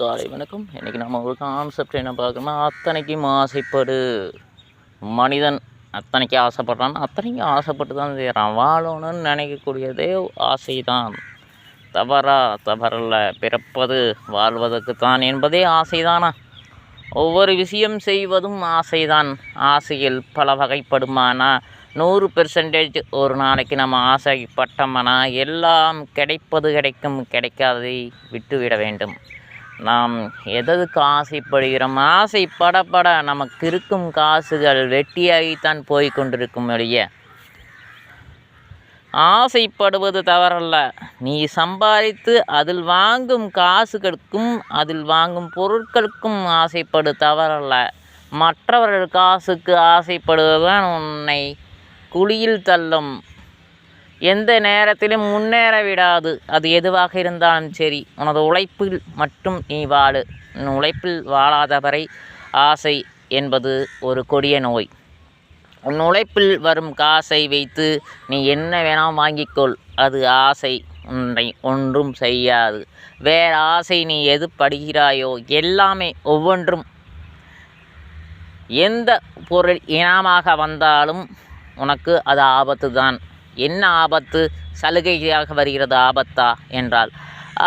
காலை வணக்கம். இன்றைக்கி நம்ம ஒரு கான்செப்ட் என்ன பார்க்கணும்னா, அத்தனைக்கும் ஆசைப்படு. மனிதன் அத்தனைக்கு ஆசைப்படுறான், அத்தனைக்கும் ஆசைப்பட்டு தான் செய்கிறான். வாழணும்னு நினைக்கக்கூடியதே ஆசை தான். தவறல்ல. பிறப்பது வாழ்வதற்கு தான் என்பதே ஆசைதானா? ஒவ்வொரு விஷயம் செய்வதும் ஆசைதான். ஆசையில் பல வகைப்படுமானா 100% ஒரு நாளைக்கு நம்ம ஆசைப்பட்டோம்னா எல்லாம் கிடைக்கும், கிடைக்காததை விட்டுவிட வேண்டும். நாம் எதற்கு ஆசைப்படுகிறோம்? ஆசைப்பட நமக்கு இருக்கும் காசுகள் வெட்டியாகித்தான் போய் கொண்டிருக்கும் ஒழிய ஆசைப்படுவது தவறல்ல. நீ சம்பாதித்து அதில் வாங்கும் காசுகளுக்கும் அதில் வாங்கும் பொருட்களுக்கும் ஆசைப்படு, தவறல்ல. மற்றவர்கள் காசுக்கு ஆசைப்படுவதுதான் உன்னை குழியில் தள்ளும். எந்த நேரத்திலும் முன்னேற விடாது. அது எதுவாக இருந்தாலும் சரி, உனது உழைப்பில் மட்டும் நீ வாழு. உழைப்பில் வாழாதவரை ஆசை என்பது ஒரு கொடிய நோய். உன் உழைப்பில் வரும் காசை வைத்து நீ என்ன வேணால் வாங்கிக்கொள். அது ஆசை உன்னை ஒன்றும் செய்யாது. வேற ஆசை நீ எது படுகிறாயோ எல்லாமே ஒவ்வொன்றும் எந்த பொருள் இனமாக வந்தாலும் உனக்கு அது ஆபத்து தான். என்ன ஆபத்து? சலுகையாக வருகிறது ஆபத்தா என்றால்,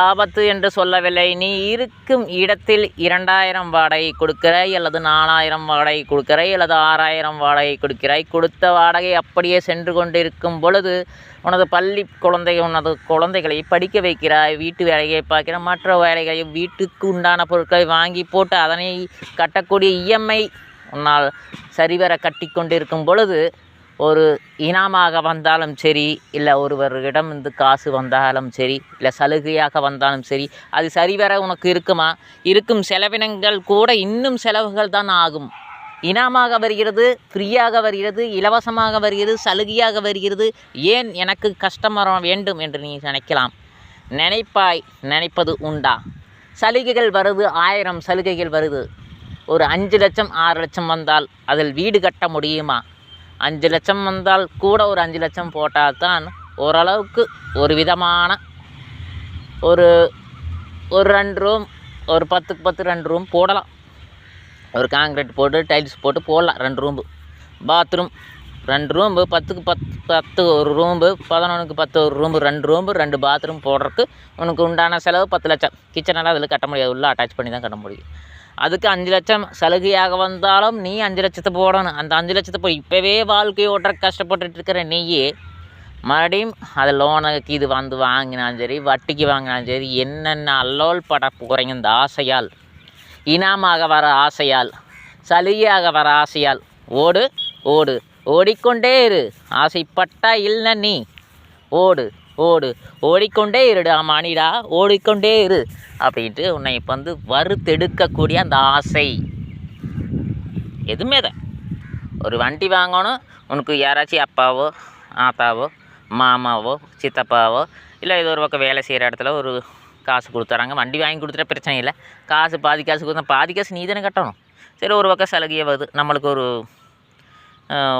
ஆபத்து என்று சொல்லவில்லை. நீ இருக்கும் இடத்தில் 2000 வாடகை கொடுக்கிறாய், அல்லது 4000 வாடகை கொடுக்கிறாய், அல்லது 6000 வாடகை கொடுக்கிறாய். கொடுத்த வாடகை அப்படியே சென்று கொண்டிருக்கும் பொழுது உனது உனது குழந்தைகளை படிக்க வைக்கிறாய், வீட்டு வேலையை பார்க்கிறாய், மற்ற வேலைகளை, வீட்டுக்கு உண்டான பொருட்களை வாங்கி போட்டு அதனை கட்டக்கூடிய இஎம்ஐ உன்னால் சரிவர கட்டி கொண்டிருக்கும் பொழுது, ஒரு இனாமாக வந்தாலும் சரி, இல்லை ஒருவரிடம் இருந்து காசு வந்தாலும் சரி, இல்லை சலுகையாக வந்தாலும் சரி, அது சரிவர உனக்கு இருக்குமா? இருக்கும் செலவினங்கள் கூட இன்னும் செலவுகள் தான் ஆகும். இனாமாக வருகிறது, ஃப்ரீயாக வருகிறது, இலவசமாக வருகிறது, சலுகையாக வருகிறது. ஏன் எனக்கு கஸ்டமர் வேண்டும் என்று நீ நினைக்கலாம். நினைப்பது உண்டா? சலுகைகள் வருது, 1000 சலுகைகள் வருது. ஒரு 5 லட்சம் 6 லட்சம் வந்தால் அதில் வீடு கட்ட முடியுமா? 5 லட்சம் வந்தால் கூட ஒரு 5 லட்சம் போட்டால் தான் ஓரளவுக்கு ஒரு விதமான ஒரு 2 ரூம், ஒரு 10க்கு 10 2 ரூம் போடலாம். ஒரு காங்கிரீட் போட்டு டைல்ஸ் போட்டு போடலாம். 2 ரூம்பு பாத்ரூம், 2 ரூம்பு, 10க்கு 10 ஒரு ரூம்பு, 11க்கு 10 ஒரு ரூம்பு, 2 ரூம்பு 2 பாத்ரூம் போடுறதுக்கு உனக்கு உண்டான செலவு 10 லட்சம். கிச்சனெல்லாம் அதில் கட்ட முடியாது, உள்ளே அட்டாச் பண்ணி தான் கட்ட முடியும். அதுக்கு 5 லட்சம் சலுகையாக வந்தாலும் நீ 5 லட்சத்தை போடணும். அந்த 5 லட்சத்தை போய் இப்போவே வாழ்க்கை ஓட்டுற கஷ்டப்பட்டுட்டு இருக்கிற நீயே மறுபடியும் அதை லோனுக்கு இது வாங்கினாலும் சரி, வட்டிக்கு வாங்கினாலும் சரி, என்னென்ன அல்லோல் பட போகிறீங்க இந்த ஆசையால், இனாமாக வர ஆசையால், சலுகையாக வர ஆசையால். ஓடு ஓடிக்கொண்டே இரு. ஆசைப்பட்டா இல்லை நீ ஓடிக்கொண்டே இருடா மணிடா, ஓடிக்கொண்டே இரு அப்படின்ட்டு உன்னை இப்போ வறுத்தெடுக்கக்கூடிய அந்த ஆசை எதுவுமே தான். ஒரு வண்டி வாங்கணும், உனக்கு யாராச்சும் அப்பாவோ ஆத்தாவோ மாமாவோ சித்தப்பாவோ இல்லை இது ஒரு பக்கம் வேலை செய்கிற இடத்துல ஒரு காசு கொடுத்துறாங்க, வண்டி வாங்கி கொடுத்துட்டா பிரச்சனை இல்லை. பாதி காசு கொடுத்தா பாதி காசு நீ தானே கட்டணும். சரி, ஒரு பக்கம் சலுகையாக வருது, நம்மளுக்கு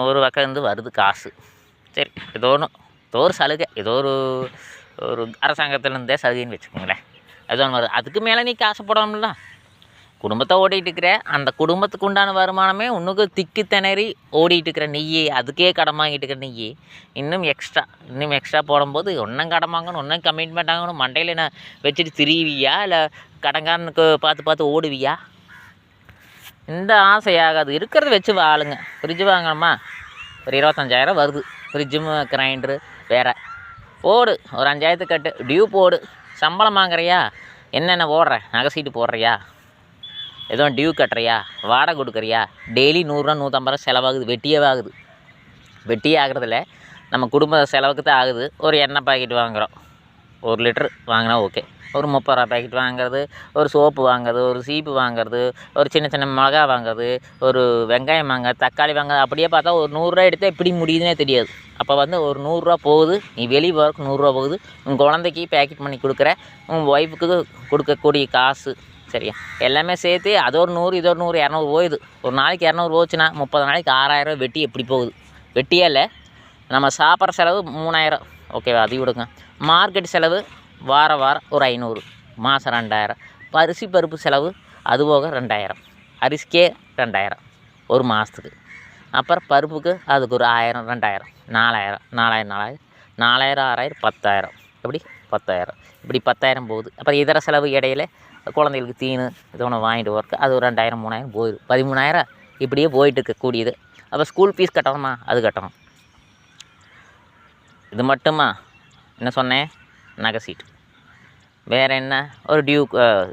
ஒரு பக்கம் வருது காசு. சரி, ஏதோ ஒரு சலுகை, ஏதோ ஒரு அரசாங்கத்திலேருந்தே சலுகைன்னு வச்சுக்கோங்களேன், ஏதோ ஒன்று வருது. அதுக்கு மேலே நீ காசு போடணும்ல. குடும்பத்தை ஓடிட்டு இருக்கிற, அந்த குடும்பத்துக்கு உண்டான வருமானமே உனக்கு திக்கி திணறி ஓடிட்டு இருக்கிற நீயே, அதுக்கே கடன் வாங்கிட்டு இருக்கிற நீயே இன்னும் எக்ஸ்ட்ரா போடும்போது ஒன்றும் கடன் வாங்கணும், ஒன்றும் கமிட்மெண்ட் ஆகணும், மண்டையில் என்ன வச்சுட்டு திரிவியா, இல்லை கடன்காரனுக்கு பார்த்து ஓடுவியா? இந்த ஆசையாகாது. இருக்கிறத வச்சு வாழுங்க. ஃப்ரிட்ஜு வாங்கணுமா, ஒரு 25,000 வருது. ஃப்ரிட்ஜும் கிரைண்டரு வேறு போடு, ஒரு 5,000 கட்டு, டியூ போடு. சம்பளம் வாங்குறியா, என்னென்ன போடுற, நகை சீட்டு போடுறியா, ஏதோ டியூ கட்டுறியா, வாடகை கொடுக்குறியா, டெய்லி 100 150 செலவாகுது. வெட்டியே ஆகிறதில்ல, நம்ம குடும்ப செலவுக்கு தான் ஆகுது. ஒரு எண்ணெய் பாக்கெட் வாங்குகிறோம், 1 லிட்டரு வாங்கினா ஓகே. ஒரு 30 ரூபா பாக்கெட் வாங்குறது, ஒரு சோப்பு வாங்குறது, ஒரு சீப்பு வாங்குறது, ஒரு சின்ன மிளகா வாங்குறது, ஒரு வெங்காயம் வாங்குறது, தக்காளி வாங்குறது. அப்படியே பார்த்தா ஒரு 100 ரூபா எடுத்தால் எப்படி முடியுதுன்னே தெரியாது. அப்போ ஒரு 100 ரூபா போகுது, நீ வெளியே போகிறதுக்கு 100 ரூபா போகுது. உங்கள் குழந்தைக்கு பேக்கெட் பண்ணி கொடுக்குற, உங்கள் ஒய்ஃபுக்கு கொடுக்கக்கூடிய காசு, சரியா, எல்லாமே சேர்த்து அது ஒரு 100 இது ஒரு 100 200 போகுது. ஒரு நாளைக்கு 200 போச்சுன்னா 30 நாளைக்கு 6,000 வெட்டி எப்படி போகுது? வெட்டியே இல்லை. நம்ம சாப்பிட்ற செலவு 3000, ஓகேவா, அது விடுங்க. மார்க்கெட் செலவு வாரம் ஒரு 500, மாதம் 2000, அரிசி பருப்பு செலவு அது போக 2000, அரிசிக்கே 2000 ஒரு மாதத்துக்கு. அப்புறம் பருப்புக்கு அதுக்கு ஒரு 1000, 2000, 4000, 4000, 6000, 10000, எப்படி 10000, இப்படி 10000 போகுது. அப்புறம் இதர செலவு இடையில குழந்தைகளுக்கு தீனு இது ஒன்று வாங்கிட்டு வரக்கு அது ஒரு 2000, 3000 போயிடும். 13000 இப்படியே போயிட்டு இருக்கக்கூடியது. அப்போ ஸ்கூல் ஃபீஸ் கட்டணுமா, அது கட்டணும். இது மட்டுமா, என்ன சொன்னேன், நகை சீட்டு, வேறு என்ன, ஒரு டியூ,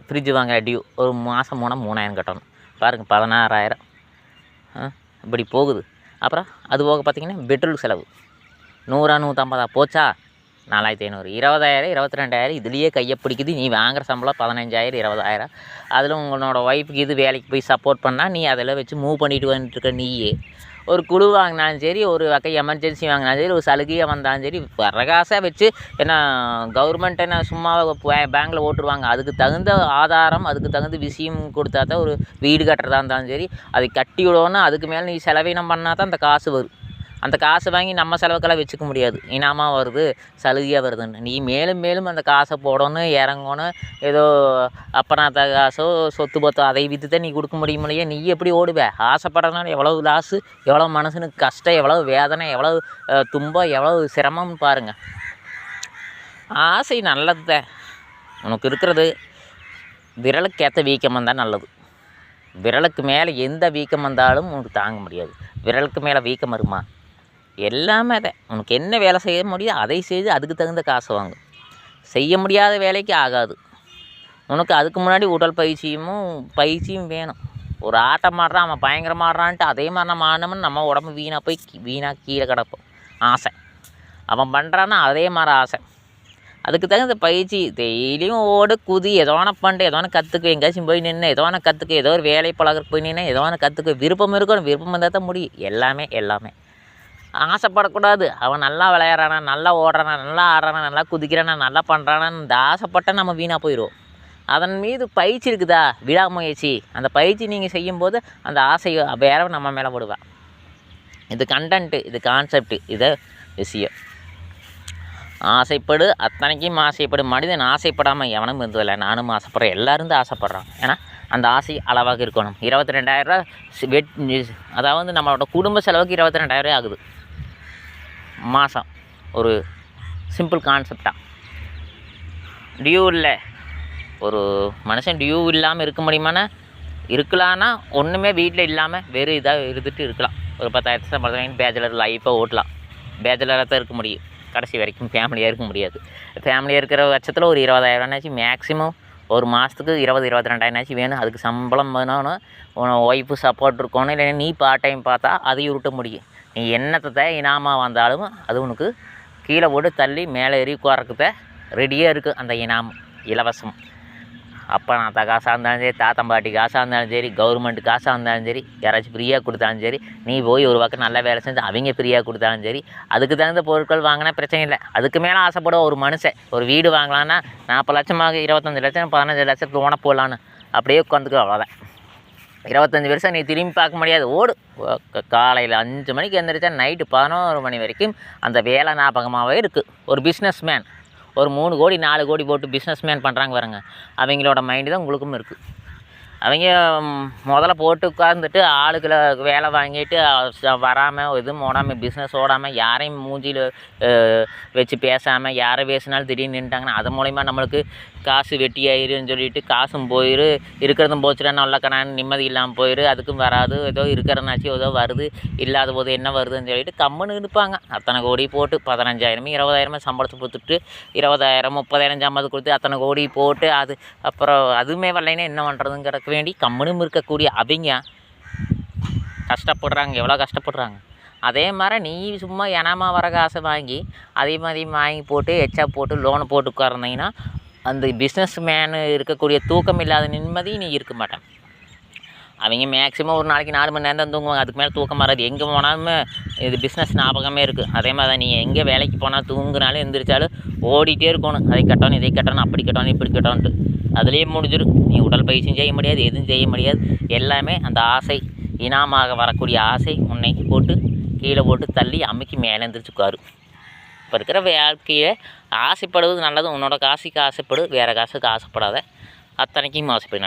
ஃப்ரிட்ஜ் வாங்குகிற டியூ ஒரு மாதம் போனால் 3000 கட்டணும். பாருங்கள் 16000 இப்படி போகுது. அப்புறம் அது போக பார்த்திங்கன்னா பெட்ரோல் செலவு 100, 150 போச்சா 4500, 20000, 22000 இதுலேயே கையை பிடிக்குது. நீ வாங்குகிற சம்பளம் 15000, 20000. அதில் உங்களோட ஒய்ஃபுக்கு இது வேலைக்கு போய் சப்போர்ட் பண்ணால் நீ அதில் வச்சு மூவ் பண்ணிட்டு வந்துட்டுருக்க. நீயே ஒரு குழு வாங்கினாலும் சரி, ஒரு வகை எமர்ஜென்சி வாங்கினாலும் சரி, ஒரு சலுகையாக வந்தாலும் சரி, வரகாசாக வச்சு என்ன கவர்மெண்ட் என்ன சும்மா பேங்கில் ஓட்டுருவாங்க. அதுக்கு தகுந்த ஆதாரம், அதுக்கு தகுந்த விஷயம் கொடுத்தா தான் ஒரு வீடு கட்டுறதா இருந்தாலும் சரி, அதை கட்டி விடணும். அதுக்கு மேலே நீ செலவினம் பண்ணால் தான் அந்த காசு வரும். அந்த காசை வாங்கி நம்ம செலவுக்கெல்லாம் வச்சுக்க முடியாது. இனாமாக வருது, சலுகையாக வருதுன்னு நீ மேலும் மேலும் அந்த காசை போடணும், இறங்கணும். ஏதோ அப்பனாத்த காசோ சொத்து பத்தோ அதை விற்று தான் நீ கொடுக்க முடியும் இல்லையா? நீ எப்படி ஓடுவே? ஆசைப்படுறதுனால எவ்வளவு லாஸு, எவ்வளோ மனசுனுக்கு கஷ்டம், எவ்வளோ வேதனை, எவ்வளோ துன்பம், எவ்வளோ சிரமம்னு பாருங்கள். ஆசை நல்லது தான். உனக்கு இருக்கிறது விரலுக்கு ஏற்ற வீக்கம் வந்தால் நல்லது. விரலுக்கு மேலே எந்த வீக்கம் வந்தாலும் உனக்கு தாங்க முடியாது. விரலுக்கு மேலே வீக்கம் வருமா? எல்லாமே தான். உனக்கு என்ன வேலை செய்ய முடியுதோ அதை செய்து அதுக்கு தகுந்த காசு வாங்கு. செய்ய முடியாத வேலைக்கு ஆகாது. உனக்கு அதுக்கு முன்னாடி உடல் பயிற்சியும் வேணும். ஒரு ஆட்டம் ஆடுறான், அவன் பயங்கரமாக ஆடுறான்ட்டு அதே மாதிரி நம்ம ஆடணும்னு நம்ம உடம்பு வீணாக கீழே கிடப்போம். ஆசை அவன் பண்ணுறான்னா அதே மாதிரி ஆசை. அதுக்கு தகுந்த பயிற்சி டெய்லியும் ஓடு, குதி, ஏதோ ஒன்று பண்ணு, ஏதோ ஒன்று கற்றுக்க, எங்கேயாச்சும் போய் நின்று ஏதோ ஒன்று கற்றுக்க, ஏதோ ஒரு வேலை பழகிறக்கு போய் நின்று ஏதோ ஒன்று கற்றுக்க. விருப்பம் இருக்கணும், விருப்பம் இருந்தால் தான் முடியும். எல்லாமே ஆசைப்படக்கூடாது. அவன் நல்லா விளையாடுறானா, நல்லா ஓடுறானா, நல்லா ஆடுறானா, நல்லா குதிக்கிறானா, நல்லா பண்ணுறானான்னு இந்த ஆசைப்பட்டால் நம்ம வீணாக போயிடுவோம். அதன் மீது பயிற்சி இருக்குதா, விடாமுயற்சி, அந்த பயிற்சி நீங்கள் செய்யும்போது அந்த ஆசை வேற நம்ம மேலே போடுவேன். இது கண்டென்ட்டு, இது கான்செப்டு, இது விஷயம். ஆசைப்படு, அத்தனைக்கும் ஆசைப்படு. மனிதன் ஆசைப்படாமல் எவனும் இருந்ததில்லை. நானும் ஆசைப்பட்றேன், எல்லோரும் தான் ஆசைப்பட்றாங்க. ஏன்னா அந்த ஆசை அளவாக இருக்கணும். 22000 அதாவது நம்மளோட குடும்ப செலவுக்கு 22000 ஆகுது மாதம். ஒரு சிம்பிள் கான்செப்டாக டியூ இல்லை. ஒரு மனுஷன் டியூ இல்லாமல் இருக்க முடியுமானா இருக்கலான்னா ஒன்றுமே வீட்டில் இல்லாமல் வெறும் இதாக இருந்துட்டு இருக்கலாம். ஒரு 10,000 சம்பளம் வாங்கி பேச்சுலர் லைஃப்பை ஓட்டலாம். பேச்சுலராக தான் இருக்க முடியும். கடைசி வரைக்கும் ஃபேமிலியாக இருக்க முடியாது. ஃபேமிலியாக இருக்கிற பட்சத்தில் ஒரு 20000 மேக்ஸிமம் ஒரு மாதத்துக்கு 22,000 வேணும். அதுக்கு சம்பளம் வேணும், ஒய்ஃபு சப்போர்ட் இருக்கணும். இல்லைன்னா நீ பார்ட் டைம் பார்த்தா அதையும் உருட்ட முடியும். நீ என்னத்தை இனாமாக வந்தாலும் அது உனக்கு கீழே போட்டு தள்ளி மேலே ஏறி உட்காரக்கு ரெடியாக இருக்குது அந்த இனாம், இலவசம். அப்போ நான் காசாக இருந்தாலும் சரி, தாத்தம்பாட்டி காசாக இருந்தாலும் சரி, கவர்மெண்ட் காசாக இருந்தாலும் சரி, யாராச்சும் ஃப்ரீயாக கொடுத்தாலும் சரி, நீ போய் ஒரு பக்கம் நல்ல வேலை செஞ்சு அவங்க ஃப்ரீயாக கொடுத்தாலும் சரி, அதுக்கு தகுந்த பொருட்கள் வாங்கினா பிரச்சனை இல்லை. அதுக்கு மேலே ஆசைப்படும் ஒரு மனுஷன். ஒரு வீடு வாங்கலான்னா 40 லட்சமாக 25 லட்சம் 15 லட்சம் லோனை போடலான்னு அப்படியே உட்காந்துக்க. அவ்வளோதான். 25 வருஷம் நீ திரும்பி பார்க்க முடியாது. ஓடு. காலையில் 5 மணிக்கு எழுந்திரிச்சா நைட்டு 11 மணி வரைக்கும் அந்த வேலை ஞாபகமாகவே இருக்குது. ஒரு பிஸ்னஸ் மேன் ஒரு 3 கோடி 4 கோடி போட்டு பிஸ்னஸ் மேன் பண்ணுறாங்க பாருங்க, அவங்களோட மைண்டு தான் உங்களுக்கும் இருக்குது. அவங்க முதல்ல போட்டு உட்காந்துட்டு ஆளுகளை வேலை வாங்கிட்டு வராமல் எதுவும் ஓடாமல் பிஸ்னஸ் ஓடாமல் யாரையும் மூஞ்சியில் வச்சு பேசாமல் யாரை பேசினாலும் திடீர்னு நின்ட்டாங்கன்னா அது மூலிமா நம்மளுக்கு காசு வெட்டி ஆயிருன்னு சொல்லிட்டு காசும் போயிரு, இருக்கிறதும் போச்சுட்டா நல்ல கணான்னு நிம்மதி இல்லாமல் போயிரு. அதுக்கும் வராது. ஏதோ இருக்கிறனாச்சும் ஏதோ வருது, இல்லாத போது என்ன வருதுன்னு சொல்லிட்டு கம்முன்னு இருப்பாங்க. அத்தனை கோடி போட்டு 15,000 20,000 சம்பளத்தை கொடுத்துட்டு 20,000 30,000 சம்பளத்தை கொடுத்து அத்தனை கோடி போட்டு அது அப்புறம் அதுவுமே வரலைன்னா என்ன பண்ணுறதுங்கிறக்கு வேண்டி கம்முனும் இருக்கக்கூடிய அவங்க கஷ்டப்படுறாங்க. எவ்வளோ கஷ்டப்படுறாங்க. அதே மாதிரி நீ சும்மா இனாமா வர காசை வாங்கி அதே மாதிரி வாங்கி போட்டு எச்சா போட்டு லோனை போட்டு உட்கார்ந்தீங்கன்னா அந்த பிஸ்னஸ் மேனு இருக்கக்கூடிய தூக்கம் இல்லாத நிம்மதி நீ இருக்க மாட்டேன். அவங்க மேக்ஸிமம் ஒரு நாளைக்கு 4 மணி நேரம் தான் தூங்குவாங்க. அதுக்கு மேலே தூக்கம் வராது. எங்கே போனாலுமே இது பிஸ்னஸ் ஞாபகமே இருக்குது. அதே மாதிரி தான் நீ எங்கே வேலைக்கு போனால் தூங்குனாலும் எந்திரிச்சாலும் ஓடிட்டே இருக்கணும். அதை கட்டணும் இதை கட்டணும் அப்படி கட்டணும் இப்படி கட்டணுன்ட்டு அதுலேயே முடிஞ்சிடும். நீ உடல் பயிற்சியும் செய்ய முடியாது, எதுவும் செய்ய முடியாது. எல்லாமே அந்த ஆசை இனாமாக வரக்கூடிய ஆசை உன்னை போட்டு கீழே போட்டு தள்ளி அமுக்கி மேலே எந்திரிச்சு உட்காரு. இப்போ இருக்கிற வாழ்க்கையை ஆசைப்படுவது நல்லது. உன்னோட காசுக்கு ஆசைப்படு, வேறு காசுக்கு ஆசைப்படாத. அத்தனைக்கும் ஆசைப்படினார்.